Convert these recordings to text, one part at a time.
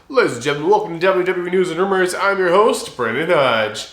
Ladies and gentlemen, welcome to WWE News and Rumors. I'm your host, Brendan Hodge.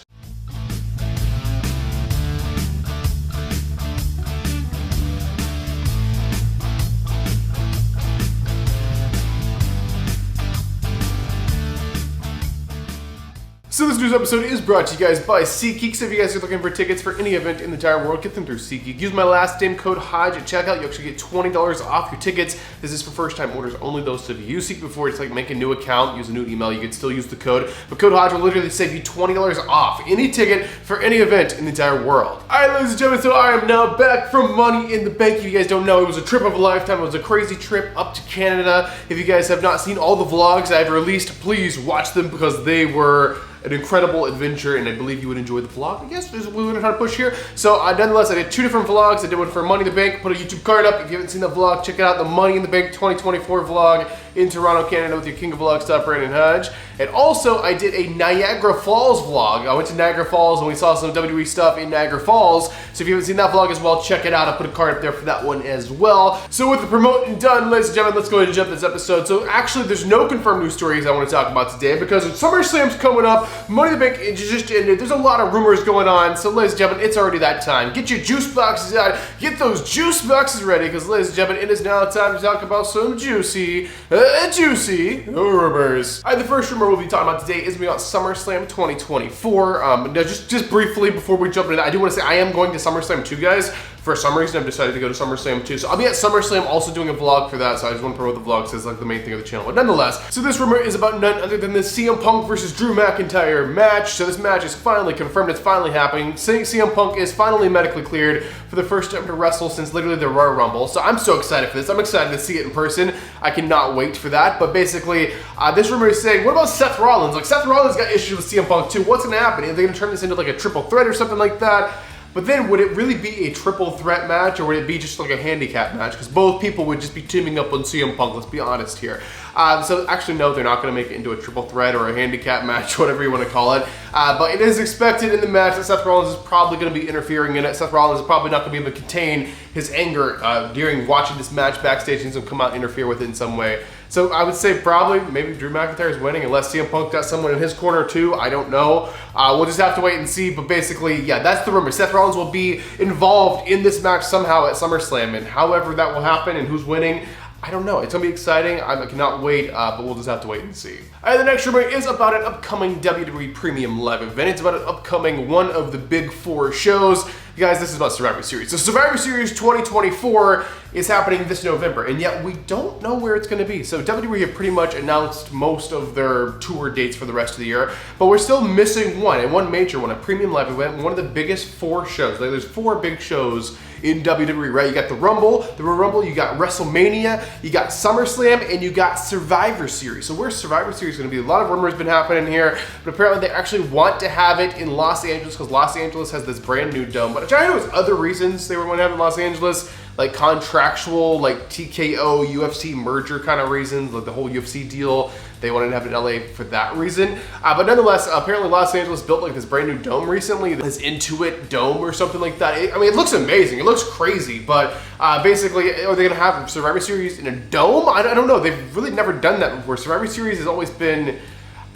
So this news episode is brought to you guys by SeatGeek. So if you guys are looking for tickets for any event in the entire world, get them through SeatGeek. Use my last name code Hodge at checkout. You actually get $20 off your tickets. This is for first-time orders only, though. So if you use SeatGeek before, it's like make a new account, use a new email, you can still use the code. But code Hodge will literally save you $20 off any ticket for any event in the entire world. All right, ladies and gentlemen, so I am now back from Money in the Bank. If you guys don't know, it was a trip of a lifetime. It was a crazy trip up to Canada. If you guys have not seen all the vlogs I've released, please watch them because they were an incredible adventure, and I believe you would enjoy the vlog. Yes, we're going to try to push here. So nonetheless, I did two different vlogs. I did one for Money in the Bank. Put a YouTube card up. If you haven't seen the vlog, check out the Money in the Bank 2024 vlog in Toronto, Canada with your King of Vlog stuff, Brendan Hodge. And also, I did a Niagara Falls vlog. I went to Niagara Falls and we saw some WWE stuff in Niagara Falls. So if you haven't seen that vlog as well, check it out. I'll put a card up there for that one as well. So with the promoting done, ladies and gentlemen, let's go ahead and jump this episode. So actually, there's no confirmed news stories I want to talk about today because SummerSlam's coming up. Money in the Bank just ended. There's a lot of rumors going on. So ladies and gentlemen, it's already that time. Get your juice boxes out. Get those juice boxes ready because ladies and gentlemen, it is now time to talk about some juicy rumors. All right, the first rumor we'll be talking about today is about SummerSlam 2024. Now just briefly before we jump into that, I do want to say I am going to SummerSlam 2, guys. For some reason, I've decided to go to SummerSlam 2. So I'll be at SummerSlam also doing a vlog for that. So I just want to promote the vlog because it's like the main thing of the channel. But nonetheless, so this rumor is about none other than the CM Punk versus Drew McIntyre match. So this match is finally confirmed. It's finally happening. CM Punk is finally medically cleared for the first time to wrestle since literally the Royal Rumble. So I'm so excited for this. I'm excited to see it in person. I cannot wait for that. But basically, this rumor is saying, what about Seth Rollins? Like, Seth Rollins got issues with CM Punk too. What's going to happen? Are they going to turn this into like a triple threat or something like that? But then, would it really be a triple threat match, or would it be just like a handicap match? Because both people would just be teaming up on CM Punk, let's be honest here. So actually, no, they're not going to make it into a triple threat or a handicap match, whatever you want to call it. But it is expected in the match that Seth Rollins is probably going to be interfering in it. Seth Rollins is probably not going to be able to contain his anger during watching this match backstage. He's going to come out and interfere with it in some way. So I would say probably maybe Drew McIntyre is winning unless CM Punk got someone in his corner too. I don't know. We'll just have to wait and see. But basically, yeah, that's the rumor. Seth Rollins will be involved in this match somehow at SummerSlam. And however that will happen and who's winning, I don't know. It's going to be exciting. I cannot wait, but we'll just have to wait and see. All right, the next rumor is about an upcoming WWE Premium Live event. It's about an upcoming one of the big four shows. You guys, this is about Survivor Series. So Survivor Series 2024 is happening this November, and yet we don't know where it's going to be. So WWE have pretty much announced most of their tour dates for the rest of the year, but we're still missing one, and one major one, a Premium Live event, one of the biggest four shows. Like, there's four big shows in WWE, right? You got the Royal Rumble, you got WrestleMania, you got SummerSlam, and you got Survivor Series. So where's Survivor Series going to be? A lot of rumors been happening here, but apparently they actually want to have it in Los Angeles because Los Angeles has this brand new dome. But I know there's other reasons they were going to have it in Los Angeles, like contractual, like TKO, UFC merger kind of reasons, like the whole UFC deal. They wanted to have it in LA for that reason. But nonetheless, apparently Los Angeles built like this brand new dome recently, this Intuit Dome or something like that. I mean, it looks amazing. It looks crazy, but basically, are they going to have Survivor Series in a dome? I don't know. They've really never done that before. Survivor Series has always been,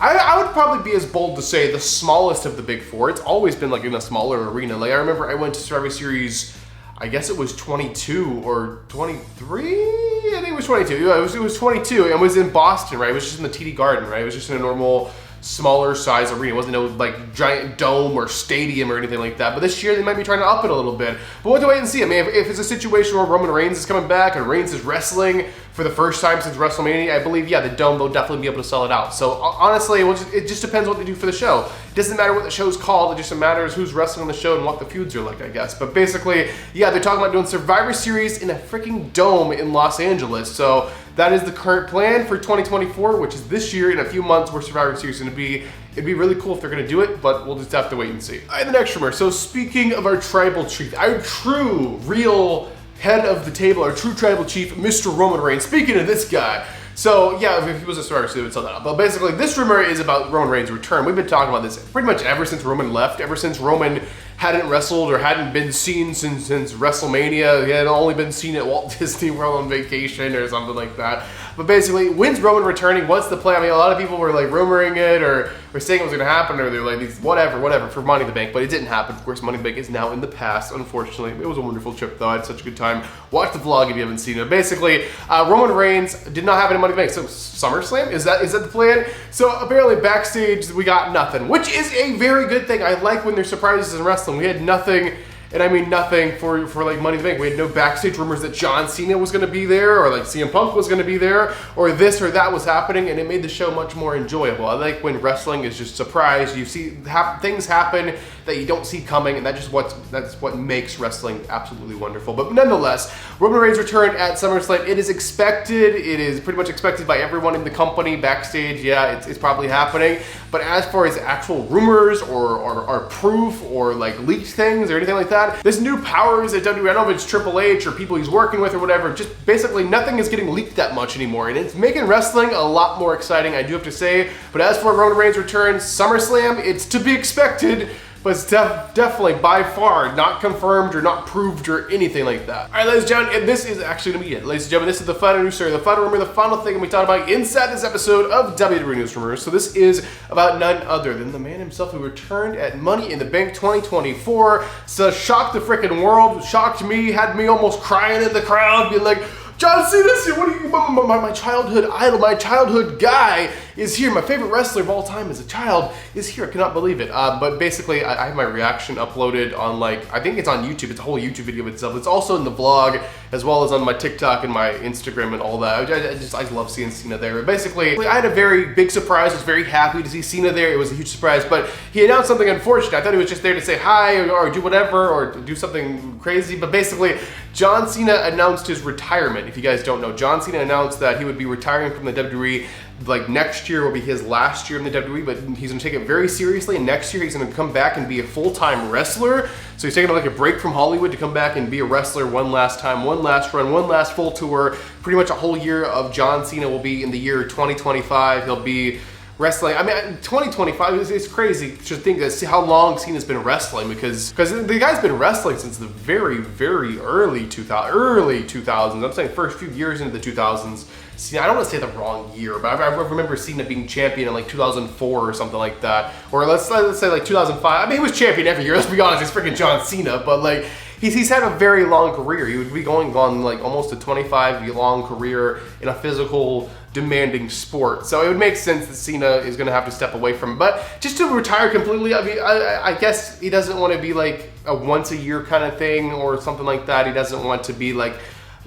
I would probably be as bold to say, the smallest of the big four. It's always been like in a smaller arena. Like I remember I went to Survivor Series, I guess it was 22 or 23? I think it was 22. Yeah, it was 22, and it was in Boston, right? It was just in the TD Garden, right? It was just in a normal, smaller size arena. It wasn't no like giant dome or stadium or anything like that. But this year they might be trying to up it a little bit. But we'll have to wait and see. I mean, if it's a situation where Roman Reigns is coming back and Reigns is wrestling for the first time since WrestleMania, I believe, yeah, the dome, they'll definitely be able to sell it out. So honestly, it just depends what they do for the show. It doesn't matter what the show's called. It just matters who's wrestling on the show and what the feuds are like, I guess. But basically, yeah, they're talking about doing Survivor Series in a freaking dome in Los Angeles. So that is the current plan for 2024, which is this year in a few months where Survivor Series is going to be. It'd be really cool if they're going to do it, but we'll just have to wait and see. All right, the next rumor. So speaking of our tribal chief, our true, real head of the table, our true tribal chief, Mr. Roman Reigns. Speaking of this guy, so yeah, if he was a Survivor Series, they would sell that out. But basically, this rumor is about Roman Reigns' return. We've been talking about this pretty much ever since Roman left, ever since Roman hadn't wrestled or hadn't been seen since WrestleMania. He had only been seen at Walt Disney World on vacation or something like that. But basically, when's Roman returning? What's the plan? I mean, a lot of people were like rumoring it or saying it was going to happen, or they're like, whatever, for Money in the Bank, but it didn't happen. Of course, Money in the Bank is now in the past, unfortunately. It was a wonderful trip, though. I had such a good time. Watch the vlog if you haven't seen it. Basically, Roman Reigns did not have any Money in the Bank. So SummerSlam, is that the plan? So apparently backstage, we got nothing, which is a very good thing. I like when there's surprises in wrestling. We had nothing. And I mean nothing for like Money in the Bank. We had no backstage rumors that John Cena was going to be there, or like CM Punk was going to be there, or this or that was happening, and it made the show much more enjoyable. I like when wrestling is just surprise. You see things happen that you don't see coming, and that's what makes wrestling absolutely wonderful. But nonetheless, Roman Reigns returned at SummerSlam. It is expected. It is pretty much expected by everyone in the company backstage. Yeah, it's probably happening. But as far as actual rumors or proof or like leaked things or anything like that, this new powers at WWE, I don't know if it's Triple H or people he's working with or whatever, just basically nothing is getting leaked that much anymore, and it's making wrestling a lot more exciting, I do have to say. But as for Roman Reigns' return, SummerSlam, it's to be expected, but it's definitely by far not confirmed or not proved or anything like that. All right, ladies and gentlemen, and this is actually gonna be it. Ladies and gentlemen, this is the final news story, the final rumor, the final thing we talked about inside this episode of WWE News Rumors. So this is about none other than the man himself who returned at Money in the Bank 2024. So shocked the freaking world, shocked me, had me almost crying in the crowd, being like, John Cena's here. What are you? My childhood idol, my childhood guy is here. My favorite wrestler of all time as a child is here. I cannot believe it. But basically, I have my reaction uploaded on I think it's on YouTube. It's a whole YouTube video itself. It's also in the vlog as well as on my TikTok and my Instagram and all that. I love seeing Cena there. But basically, I had a very big surprise. I was very happy to see Cena there. It was a huge surprise. But he announced something unfortunate. I thought he was just there to say hi or do whatever or do something crazy. But basically, John Cena announced his retirement. If you guys don't know, John Cena announced that he would be retiring from the WWE. Like next year will be his last year in the WWE, but he's gonna take it very seriously. And next year he's gonna come back and be a full-time wrestler. So he's taking like a break from Hollywood to come back and be a wrestler one last time, one last run, one last full tour. Pretty much a whole year of John Cena will be in the year 2025. He'll be wrestling. I mean, 2025 is crazy to think that, see how long Cena's been wrestling, because the guy's been wrestling since the very, very early 2000s. I'm saying first few years into the 2000s. See, I don't want to say the wrong year, but I remember Cena being champion in like 2004 or something like that. Or let's say like 2005. I mean, he was champion every year, let's be honest, he's freaking John Cena, but like, he's had a very long career. He would be going on like almost a 25-year long career in a physical, demanding sport. So it would make sense that Cena is going to have to step away from it. But just to retire completely, I mean, I guess he doesn't want to be like a once a year kind of thing or something like that. He doesn't want to be like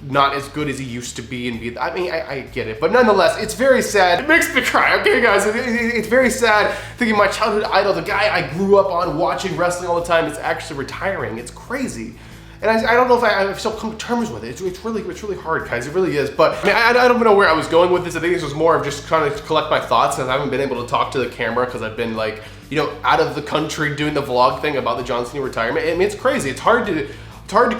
not as good as he used to be and be, I mean, I get it, but nonetheless, it's very sad. It makes me cry, okay guys? It's very sad thinking my childhood idol, the guy I grew up on watching wrestling all the time, is actually retiring. It's crazy. And I don't know if I've still come to terms with it. It's really hard, guys. It really is. But I mean, I don't know where I was going with this. I think this was more of just trying to collect my thoughts, because I haven't been able to talk to the camera because I've been like, you know, out of the country doing the vlog thing about the John Cena retirement. I mean, it's crazy. It's hard to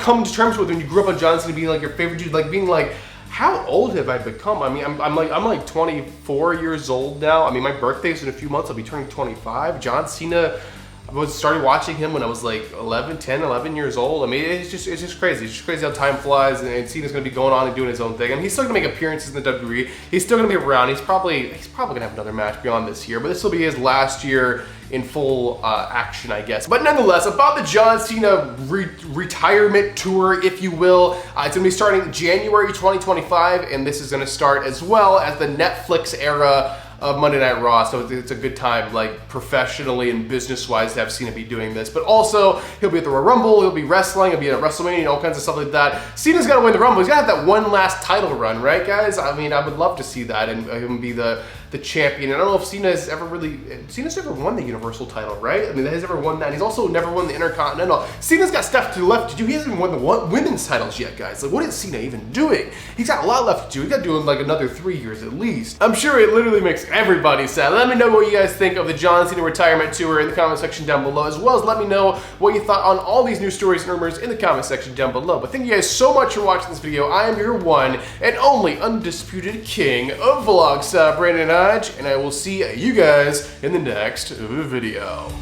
come to terms with when you grew up on John Cena being like your favorite dude, like being like, how old have I become? I mean, I'm like 24 years old now. I mean, my birthday's in a few months. I'll be turning 25. John Cena, I started watching him when I was like 11 years old. I mean, it's just crazy. It's just crazy how time flies, and Cena's gonna be going on and doing his own thing. I mean, he's still gonna make appearances in the WWE. He's still gonna be around. He's probably gonna have another match beyond this year, but this will be his last year in full action, I guess. But nonetheless, about the John Cena retirement tour, if you will, it's gonna be starting January 2025, and this is gonna start as well as the Netflix era of Monday Night Raw, so it's a good time, like professionally and business-wise, to have Cena be doing this. But also, he'll be at the Royal Rumble, he'll be wrestling, he'll be at WrestleMania, and all kinds of stuff like that. Cena's gotta win the Rumble. He's gotta have that one last title run, right, guys? I mean, I would love to see that and him be the champion. And I don't know if Cena's ever won the Universal title, right? I mean, he's never won that. And he's also never won the Intercontinental. Cena's got stuff left to do. He hasn't even won the women's titles yet, guys. Like, what is Cena even doing? He's got a lot left to do. He's got to do like another 3 years at least. I'm sure it literally makes everybody sad. Let me know what you guys think of the John Cena retirement tour in the comment section down below, as well as let me know what you thought on all these news stories and rumors in the comment section down below. But thank you guys so much for watching this video. I am your one and only undisputed king of vlogs, Brandon Hodge, and I will see you guys in the next video.